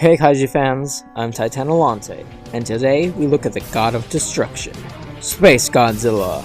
Hey Kaiju fans, I'm Titan Alante, and today we look at the god of destruction, SpaceGodzilla.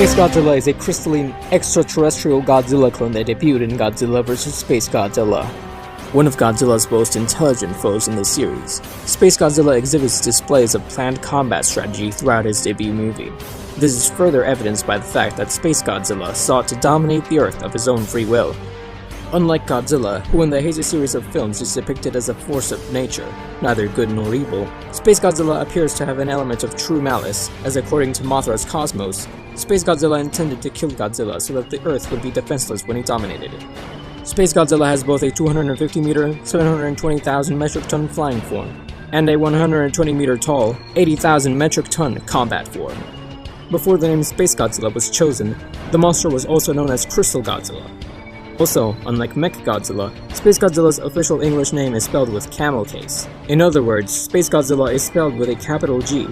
SpaceGodzilla is a crystalline, extraterrestrial Godzilla clone that debuted in Godzilla vs. SpaceGodzilla, one of Godzilla's most intelligent foes in the series. SpaceGodzilla exhibits displays of planned combat strategy throughout his debut movie. This is further evidenced by the fact that SpaceGodzilla sought to dominate the Earth of his own free will. Unlike Godzilla, who in the Heisei series of films is depicted as a force of nature, neither good nor evil, SpaceGodzilla appears to have an element of true malice, as according to Mothra's Cosmos, SpaceGodzilla intended to kill Godzilla so that the Earth would be defenseless when he dominated it. SpaceGodzilla has both a 250-meter, 720,000 metric ton flying form, and a 120-meter tall, 80,000 metric ton combat form. Before the name SpaceGodzilla was chosen, the monster was also known as Crystal Godzilla. Also, unlike Mechagodzilla, SpaceGodzilla's official English name is spelled with camel case. In other words, SpaceGodzilla is spelled with a capital G,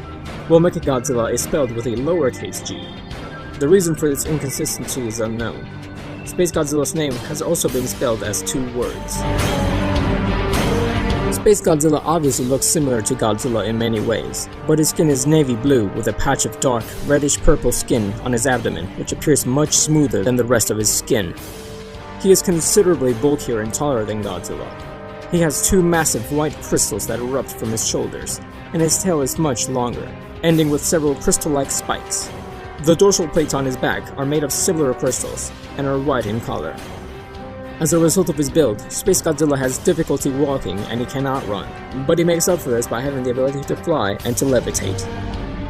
while Mechagodzilla is spelled with a lowercase g. The reason for this inconsistency is unknown. SpaceGodzilla's name has also been spelled as two words. SpaceGodzilla obviously looks similar to Godzilla in many ways, but his skin is navy blue with a patch of dark, reddish-purple skin on his abdomen, which appears much smoother than the rest of his skin. He is considerably bulkier and taller than Godzilla. He has two massive white crystals that erupt from his shoulders, and his tail is much longer, ending with several crystal-like spikes. The dorsal plates on his back are made of similar crystals, and are white in color. As a result of his build, SpaceGodzilla has difficulty walking and he cannot run, but he makes up for this by having the ability to fly and to levitate.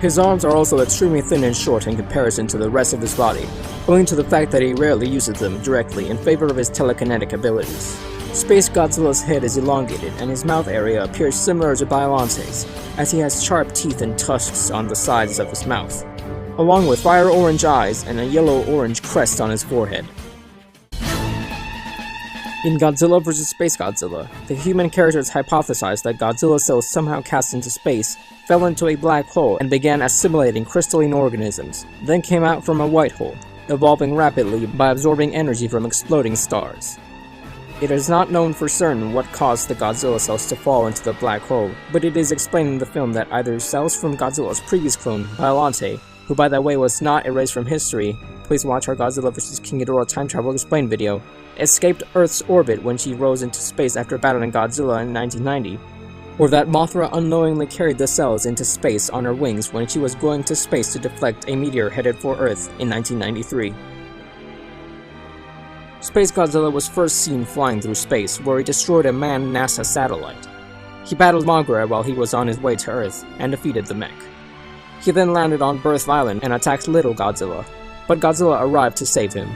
His arms are also extremely thin and short in comparison to the rest of his body, owing to the fact that he rarely uses them directly in favor of his telekinetic abilities. SpaceGodzilla's head is elongated and his mouth area appears similar to Biolante's, as he has sharp teeth and tusks on the sides of his mouth, along with fire-orange eyes and a yellow-orange crest on his forehead. In Godzilla vs. SpaceGodzilla, the human characters hypothesized that Godzilla cells somehow cast into space fell into a black hole and began assimilating crystalline organisms, then came out from a white hole, evolving rapidly by absorbing energy from exploding stars. It is not known for certain what caused the Godzilla cells to fall into the black hole, but it is explained in the film that either cells from Godzilla's previous clone, Biolante, who by the way was not erased from history, please watch our Godzilla vs. King Ghidorah Time Travel Explained video, escaped Earth's orbit when she rose into space after battling Godzilla in 1990, or that Mothra unknowingly carried the cells into space on her wings when she was going to space to deflect a meteor headed for Earth in 1993. SpaceGodzilla was first seen flying through space, where he destroyed a manned NASA satellite. He battled Mothra while he was on his way to Earth, and defeated the mech. He then landed on Birth Island and attacked Little Godzilla, but Godzilla arrived to save him.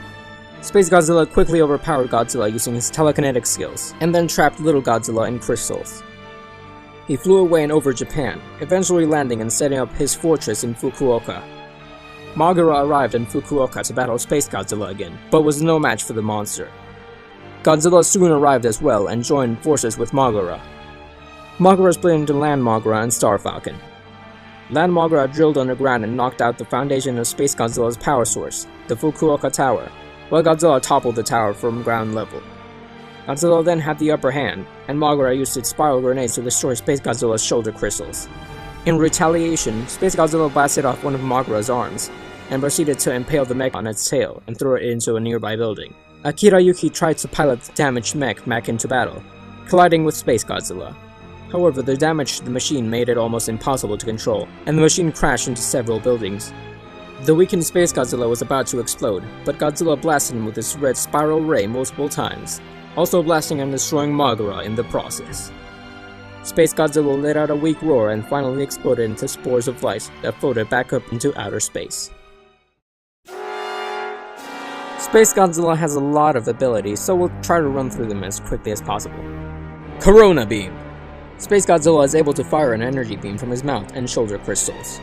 SpaceGodzilla quickly overpowered Godzilla using his telekinetic skills, and then trapped Little Godzilla in crystals. He flew away and over Japan, eventually landing and setting up his fortress in Fukuoka. Mothra arrived in Fukuoka to battle SpaceGodzilla again, but was no match for the monster. Godzilla soon arrived as well and joined forces with Mothra. Mothra split into Land Mothra and Star Falcon. Land Mothra drilled underground and knocked out the foundation of SpaceGodzilla's power source, the Fukuoka Tower, while Godzilla toppled the tower from ground level. Godzilla then had the upper hand, and Mothra used its spiral grenades to destroy SpaceGodzilla's shoulder crystals. In retaliation, SpaceGodzilla blasted off one of Mothra's arms, and proceeded to impale the mech on its tail and throw it into a nearby building. Akira Yuki tried to pilot the damaged mech back into battle, colliding with SpaceGodzilla. However, the damage to the machine made it almost impossible to control, and the machine crashed into several buildings. The weakened SpaceGodzilla was about to explode, but Godzilla blasted him with his red spiral ray multiple times, also blasting and destroying Mothra in the process. SpaceGodzilla let out a weak roar and finally exploded into spores of light that floated back up into outer space. SpaceGodzilla has a lot of abilities, so we'll try to run through them as quickly as possible. Corona Beam. SpaceGodzilla is able to fire an energy beam from his mouth and shoulder crystals.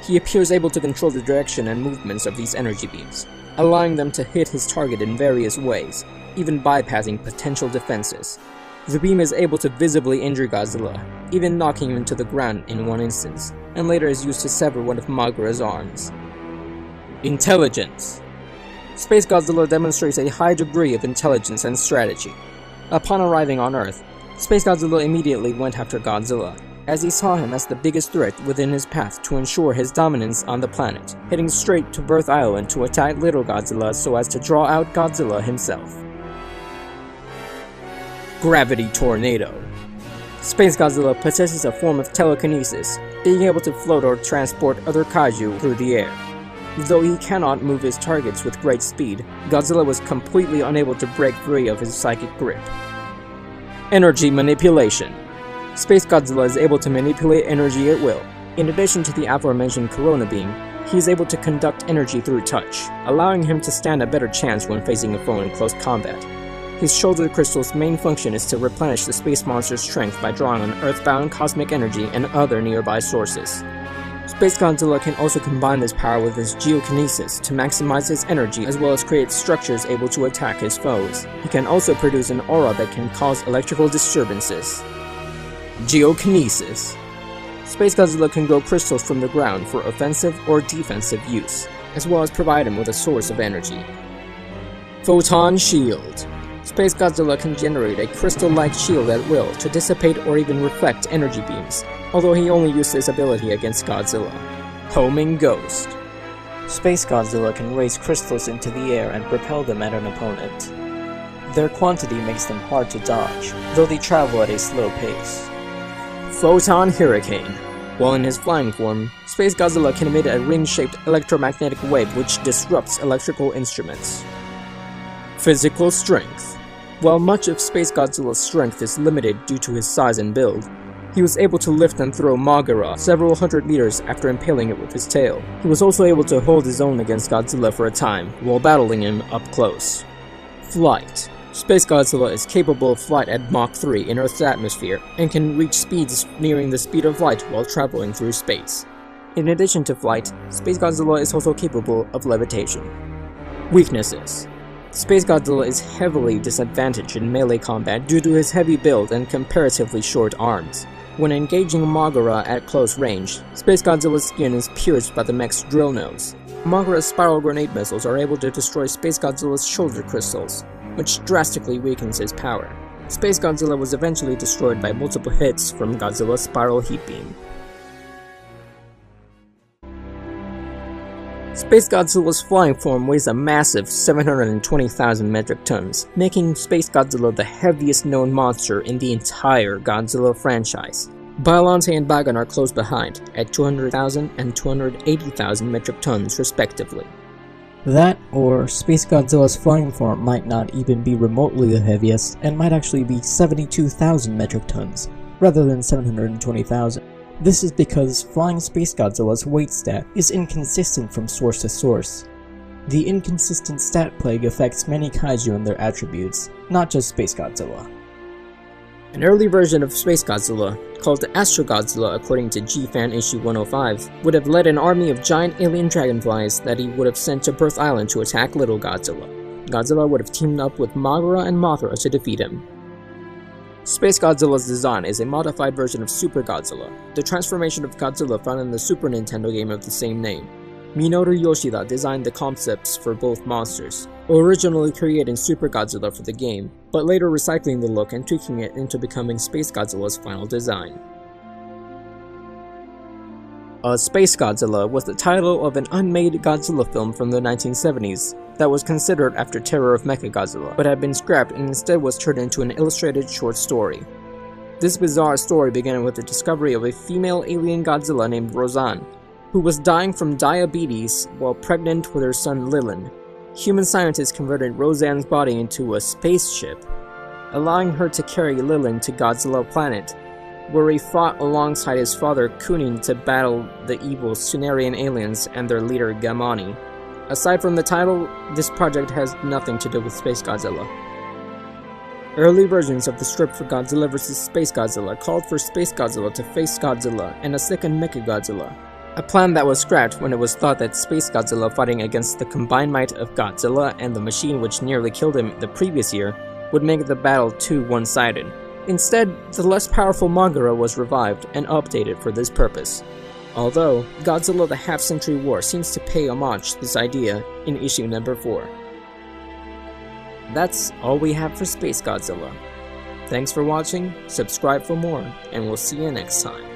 He appears able to control the direction and movements of these energy beams, allowing them to hit his target in various ways, even bypassing potential defenses. The beam is able to visibly injure Godzilla, even knocking him to the ground in one instance, and later is used to sever one of Moguera's arms. Intelligence. SpaceGodzilla demonstrates a high degree of intelligence and strategy. Upon arriving on Earth, SpaceGodzilla immediately went after Godzilla, as he saw him as the biggest threat within his path to ensure his dominance on the planet, heading straight to Birth Island to attack Little Godzilla so as to draw out Godzilla himself. Gravity Tornado. SpaceGodzilla possesses a form of telekinesis, being able to float or transport other kaiju through the air. Though he cannot move his targets with great speed, Godzilla was completely unable to break free of his psychic grip. Energy Manipulation. SpaceGodzilla is able to manipulate energy at will. In addition to the aforementioned Corona Beam, he is able to conduct energy through touch, allowing him to stand a better chance when facing a foe in close combat. His shoulder crystal's main function is to replenish the space monster's strength by drawing on earthbound cosmic energy and other nearby sources. SpaceGodzilla can also combine this power with his geokinesis to maximize his energy as well as create structures able to attack his foes. He can also produce an aura that can cause electrical disturbances. Geokinesis. SpaceGodzilla can grow crystals from the ground for offensive or defensive use, as well as provide him with a source of energy. Photon Shield. SpaceGodzilla can generate a crystal-like shield at will to dissipate or even reflect energy beams, although he only used this ability against Godzilla. Homing Ghost. SpaceGodzilla can raise crystals into the air and propel them at an opponent. Their quantity makes them hard to dodge, though they travel at a slow pace. Photon Hurricane. While in his flying form, SpaceGodzilla can emit a ring-shaped electromagnetic wave which disrupts electrical instruments. Physical Strength. While much of SpaceGodzilla's strength is limited due to his size and build, he was able to lift and throw Moguera several hundred meters after impaling it with his tail. He was also able to hold his own against Godzilla for a time, while battling him up close. Flight. SpaceGodzilla is capable of flight at Mach 3 in Earth's atmosphere, and can reach speeds nearing the speed of light while traveling through space. In addition to flight, SpaceGodzilla is also capable of levitation. Weaknesses. SpaceGodzilla is heavily disadvantaged in melee combat due to his heavy build and comparatively short arms. When engaging Moguera at close range, SpaceGodzilla's skin is pierced by the mech's drill nose. Moguera's spiral grenade missiles are able to destroy SpaceGodzilla's shoulder crystals, which drastically weakens his power. SpaceGodzilla was eventually destroyed by multiple hits from Godzilla's spiral heat beam. SpaceGodzilla's flying form weighs a massive 720,000 metric tons, making SpaceGodzilla the heaviest known monster in the entire Godzilla franchise. Biollante and Bagan are close behind, at 200,000 and 280,000 metric tons respectively. That, or SpaceGodzilla's flying form might not even be remotely the heaviest, and might actually be 72,000 metric tons, rather than 720,000. This is because flying SpaceGodzilla's weight stat is inconsistent from source to source. The inconsistent stat plague affects many kaiju and their attributes, not just SpaceGodzilla. An early version of SpaceGodzilla, called the Astrogodzilla according to G-Fan issue 105, would have led an army of giant alien dragonflies that he would have sent to Birth Island to attack Little Godzilla. Godzilla would have teamed up with Moguera and Mothra to defeat him. SpaceGodzilla's design is a modified version of Super Godzilla, the transformation of Godzilla found in the Super Nintendo game of the same name. Minoru Yoshida designed the concepts for both monsters, originally creating Super Godzilla for the game, but later recycling the look and tweaking it into becoming SpaceGodzilla's final design. SpaceGodzilla was the title of an unmade Godzilla film from the 1970s that was considered after Terror of Mechagodzilla, but had been scrapped and instead was turned into an illustrated short story. This bizarre story began with the discovery of a female alien Godzilla named Roseanne, who was dying from diabetes while pregnant with her son Lilin. Human scientists converted Roseanne's body into a spaceship, allowing her to carry Lilin to Godzilla Planet, where he fought alongside his father Kunin to battle the evil Sunarian aliens and their leader Gamani. Aside from the title, this project has nothing to do with SpaceGodzilla. Early versions of the script for Godzilla vs. SpaceGodzilla called for SpaceGodzilla to face Godzilla and a second Mechagodzilla. a plan that was scrapped when it was thought that SpaceGodzilla fighting against the combined might of Godzilla and the machine which nearly killed him the previous year would make the battle too one-sided. Instead, the less powerful Moguera was revived and updated for this purpose. Although, Godzilla the Half-Century War seems to pay homage to this idea in issue number 4. That's all we have for SpaceGodzilla. Thanks for watching, subscribe for more, and we'll see you next time.